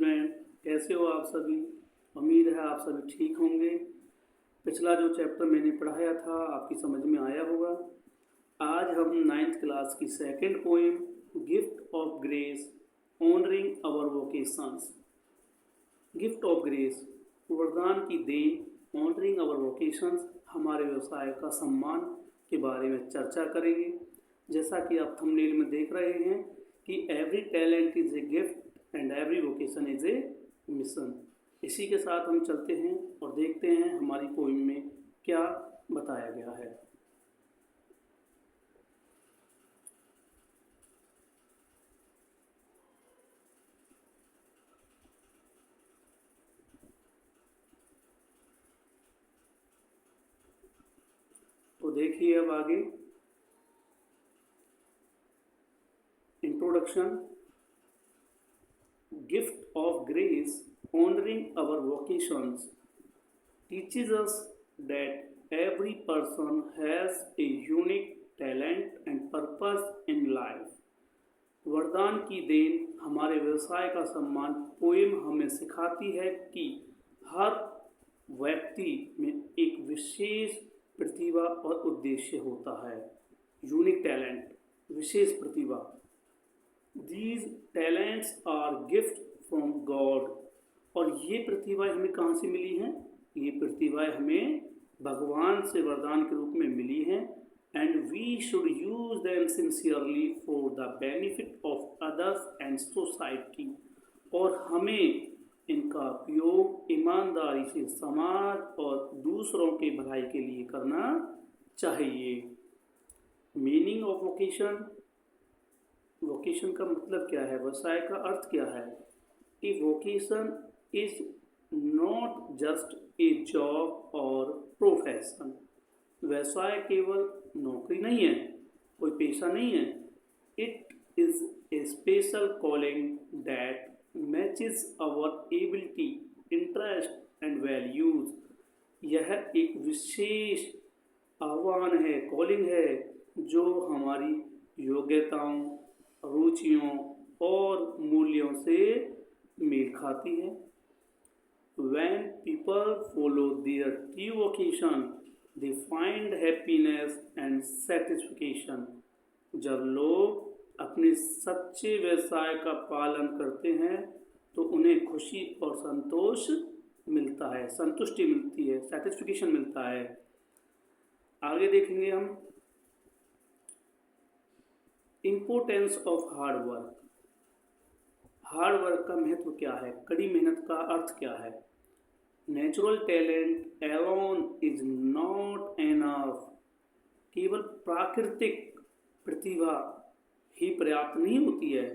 Student, कैसे हो आप सभी। उम्मीद है आप सभी ठीक होंगे। पिछला जो चैप्टर मैंने पढ़ाया था आपकी समझ में आया होगा। आज हम 9th क्लास की second poem gift of grace honouring our vocations. Gift of grace, वरदान की देन, ऑनरिंग आवर वोकेशंस, हमारे व्यवसाय का सम्मान के बारे में चर्चा करेंगे। जैसा कि आप थंबनेल में देख रहे हैं कि every talent is a gift and every vocation is a mission. इसी के साथ हम चलते हैं और देखते हैं हमारी पोएम में क्या बताया गया है। तो देखिए अब आगे introduction. Gift of grace honoring our vocations teaches us that every person has a unique talent and purpose in life. वरदान की देन, हमारे व्यवसाय का सम्मान पोएम हमें सिखाती है कि हर व्यक्ति में एक विशेष प्रतिभा और उद्देश्य होता है। यूनिक टैलेंट, विशेष प्रतिभा। These talents are gifts from God. और ये प्रतिभाएं हमें कहाँ से मिली हैं? ये प्रतिभाएं हमें भगवान से वरदान के रूप में मिली हैं। And we should use them sincerely for the benefit of others and society. और हमें इनका उपयोग ईमानदारी से समाज और दूसरों के भलाई के लिए करना चाहिए। Meaning of vocation. वोकेशन का मतलब क्या है? व्यवसाय का अर्थ क्या है? कि vocation is not just a job or profession. व्यवसाय केवल नौकरी नहीं है, कोई पेशा नहीं है। It is a special calling that matches our ability, interest and values. यह एक विशेष आह्वान है, कॉलिंग है, जो हमारी योग्यताओं, रुचियों और मूल्यों से मेल खाती है। When people follow their true vocation, they find happiness and satisfaction. जब लोग अपने सच्चे व्यवसाय का पालन करते हैं तो उन्हें खुशी और संतोष मिलता है, संतुष्टि मिलती है, सेटिस्फिकेशन मिलता है। आगे देखेंगे हम importance of hard work. Hard work का महत्व क्या है? कड़ी मेहनत का अर्थ क्या है? Natural talent alone is not enough. केवल प्राकृतिक प्रतिभा ही पर्याप्त नहीं होती है।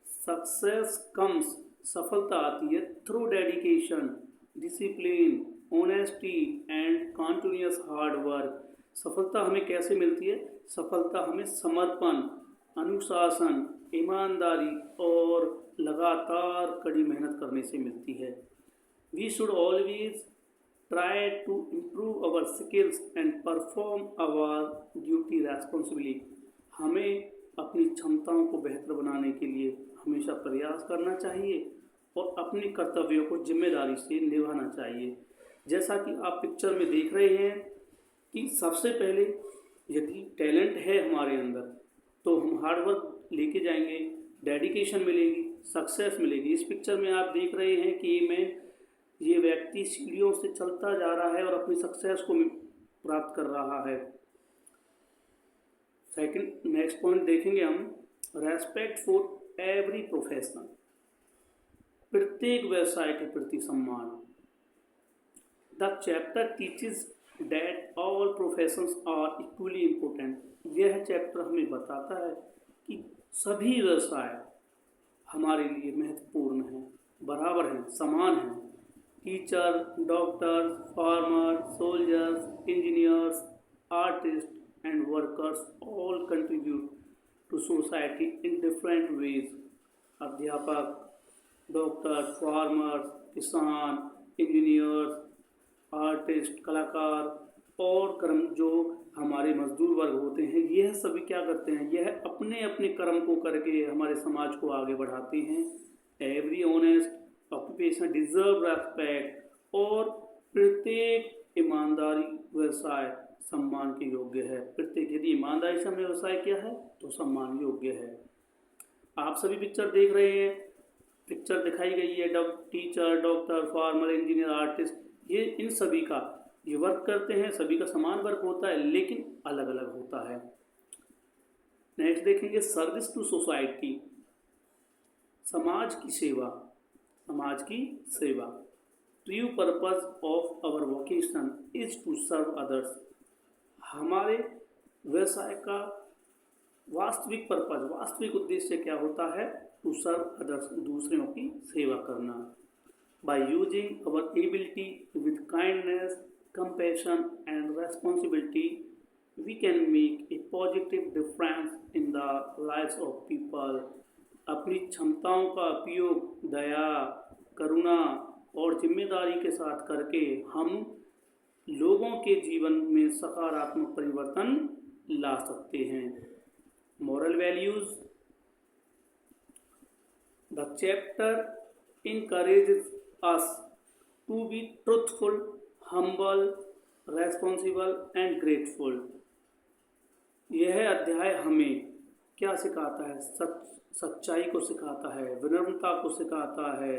सक्सेस कम्स, सफलता आती है through dedication, discipline, honesty and continuous hard work. सफलता हमें कैसे मिलती है? सफलता हमें समर्पण, अनुशासन, ईमानदारी और लगातार कड़ी मेहनत करने से मिलती है। We should always try to improve our skills and perform our duty responsibly. हमें अपनी क्षमताओं को बेहतर बनाने के लिए हमेशा प्रयास करना चाहिए और अपने कर्तव्यों को जिम्मेदारी से निभाना चाहिए। जैसा कि आप पिक्चर में देख रहे हैं कि सबसे पहले यदि टैलेंट है हमारे अंदर तो हम हार्ड वर्क लेके जाएंगे, डेडिकेशन मिलेगी, सक्सेस मिलेगी। इस पिक्चर में आप देख रहे हैं कि ये व्यक्ति सीढ़ियों से चलता जा रहा है और अपनी सक्सेस को प्राप्त कर रहा है। नेक्स्ट पॉइंट देखेंगे हम, रेस्पेक्ट फॉर एवरी प्रोफेशन। प्रत्येक व्यवसाय के प्रति सम्मान। The chapter teaches that all professions are equally important. यह चैप्टर हमें बताता है कि सभी व्यवसाय हमारे लिए महत्वपूर्ण हैं, बराबर हैं, समान हैं। Teacher, doctor, farmer, soldiers, engineers, artist and workers all contribute to society in different ways. अध्यापक, डॉक्टर, फार्मर, किसान, इंजीनियर्स, आर्टिस्ट, कलाकार और कर्म जो हमारे मजदूर वर्ग होते हैं, यह सभी क्या करते हैं? यह अपने अपने कर्म को करके हमारे समाज को आगे बढ़ाते हैं। Every honest occupation deserve respect और प्रत्येक ईमानदारी व्यवसाय सम्मान के योग्य है। प्रत्येक यदि ईमानदारी से हमें व्यवसाय किया है तो सम्मान योग्य है। आप सभी पिक्चर देख रहे हैं, पिक्चर दिखाई गई है, teacher, doctor, farmer, engineer, artist, ये इन सभी का ये वर्क करते हैं, सभी का समान वर्क होता है लेकिन अलग अलग होता है। नेक्स्ट देखेंगे सर्विस टू सोसाइटी, समाज की सेवा। समाज की सेवा true purpose of our vocation is to serve others. हमारे व्यवसाय का वास्तविक पर्पस, वास्तविक उद्देश्य क्या होता है? टू सर्व अदर्स, दूसरों की सेवा करना। By using our ability with kindness, compassion and responsibility we can make a positive difference in the lives of people. अपनी क्षमताओं का उपयोग दया, करुणा और जिम्मेदारी के साथ करके हम लोगों के जीवन में सकारात्मक परिवर्तन ला सकते हैं। Moral values, the chapter encourages us to be truthful, humble, responsible and grateful। यह अध्याय हमें क्या सिखाता है? सच्चाई को सिखाता है, विनम्रता को सिखाता है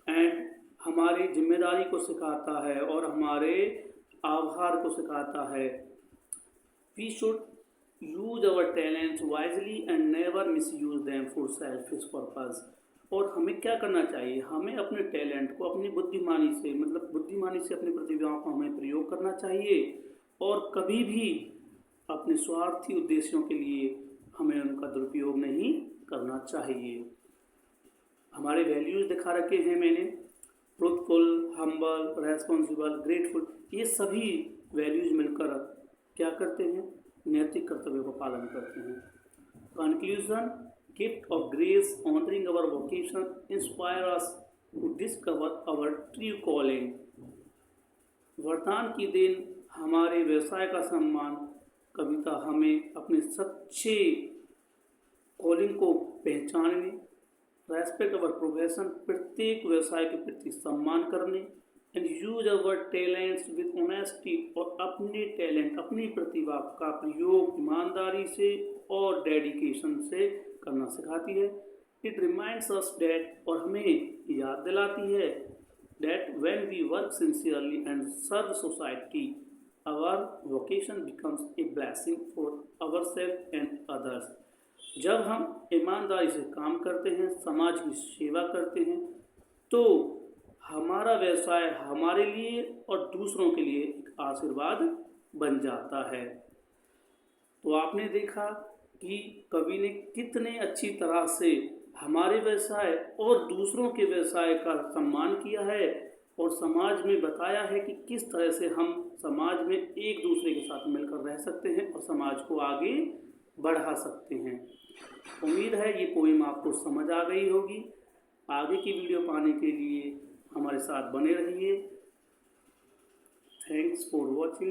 एंड हमारी जिम्मेदारी को सिखाता है और हमारे आभार को सिखाता है। We should use our talents wisely and never misuse them for selfish purpose. और हमें क्या करना चाहिए? हमें अपने टैलेंट को अपनी बुद्धिमानी से, मतलब बुद्धिमानी से अपनी प्रतिभाओं को हमें प्रयोग करना चाहिए और कभी भी अपने स्वार्थी उद्देश्यों के लिए हमें उनका दुरुपयोग नहीं करना चाहिए। हमारे वैल्यूज दिखा रखे हैं मैंने, ट्रूथफुल, हम्बल, रेस्पॉन्सिबल, ग्रेटफुल। ये सभी वैल्यूज मिलकर क्या करते हैं? नैतिक कर्तव्यों का पालन करते हैं। Conclusion, gift of grace honouring our vocation inspire us to discover our true calling. वरदान की देन हमारे व्यवसाय का सम्मान कविता हमें अपने सच्चे कॉलिंग को पहचानने, रेस्पेक्ट अवर प्रोफेशन, प्रत्येक व्यवसाय के प्रति सम्मान करने and use our talents with honesty, और अपने टैलेंट, अपनी प्रतिभा का प्रयोग ईमानदारी से और डेडिकेशन से करना सिखाती है। इट रिमाइंड्स अस दैट, और हमें याद दिलाती है that when we work sincerely and serve society, our vocation becomes a blessing for ourselves and others। जब हम ईमानदारी से काम करते हैं, समाज की सेवा करते हैं, तो हमारा व्यवसाय हमारे लिए और दूसरों के लिए एक आशीर्वाद बन जाता है। तो आपने देखा कि कवि ने कितने अच्छी तरह से हमारे व्यवसाय और दूसरों के व्यवसाय का सम्मान किया है और समाज में बताया है कि किस तरह से हम समाज में एक दूसरे के साथ मिलकर रह सकते हैं और समाज को आगे बढ़ा सकते हैं। उम्मीद है ये पोएम आपको समझ आ गई होगी। आगे की वीडियो पाने के लिए हमारे साथ बने रहिए। Thanks for watching.